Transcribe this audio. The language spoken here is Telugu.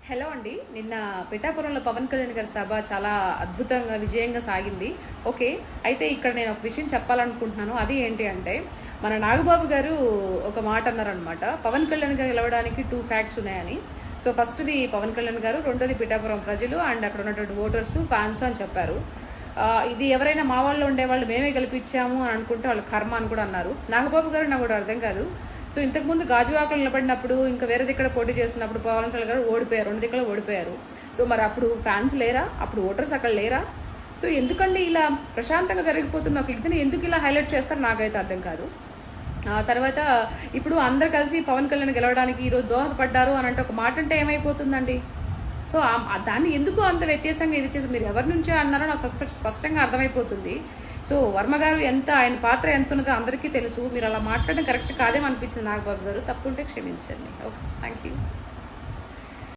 హలో అండి. నిన్న పిఠాపురంలో పవన్ కళ్యాణ్ గారి సభ చాలా అద్భుతంగా విజయంగా సాగింది. ఓకే. అయితే ఇక్కడ నేను ఒక విషయం చెప్పాలనుకుంటున్నాను. అది ఏంటి అంటే మన నాగబాబు గారు ఒక మాట అన్నారనమాట. పవన్ కళ్యాణ్ గారు గెలవడానికి 2 ఫ్యాక్ట్స్ ఉన్నాయని. సో ఫస్ట్ది పవన్ కళ్యాణ్ గారు, రెండోది పిఠాపురం ప్రజలు అండ్ అక్కడ ఉన్నటువంటి ఓటర్స్, ఫ్యాన్స్ అని చెప్పారు. ఇది ఎవరైనా మా వాళ్ళు ఉండేవాళ్ళు మేమే గెలిపించాము అని అనుకుంటే వాళ్ళ కర్మ అని కూడా అన్నారు. నాగబాబు గారు నాకు కూడా అర్థం కాదు. సో ఇంతకుముందు గాజువాకలు నిలబడినప్పుడు ఇంకా వేరే దిక్కడ పోటీ చేసినప్పుడు పవన్ కళ్యాణ్ గారు ఓడిపోయారు, 2 దిక్కలు ఓడిపోయారు. సో మరి అప్పుడు ఫ్యాన్స్ లేరా? అప్పుడు ఓటర్స్ అక్కడ లేరా? సో ఎందుకండి ఇలా ప్రశాంతంగా జరిగిపోతున్న ఒక ఇదని ఎందుకు ఇలా హైలైట్ చేస్తారు నాకైతే అర్థం కాదు. తర్వాత ఇప్పుడు అందరు కలిసి పవన్ కళ్యాణ్ గెలవడానికి ఈరోజు దోహదపడ్డారు అని అంటే ఒక మాట అంటే ఏమైపోతుందండి? సో దాన్ని ఎందుకు అంత వ్యత్యాసంగా ఇది చేసి మీరు ఎవరి నుంచో అన్నారో నాకు స్పష్టంగా అర్థమైపోతుంది. సో వర్మ గారు ఆయన పాత్ర ఎంత ఉన్నదో అందరికీ తెలుసు. మీరు అలా మాట్లాడడం కరెక్ట్ కాదేమో అనిపించింది నాగబాబు గారు. తప్పుంటే క్షమించండి. Okay, thank you.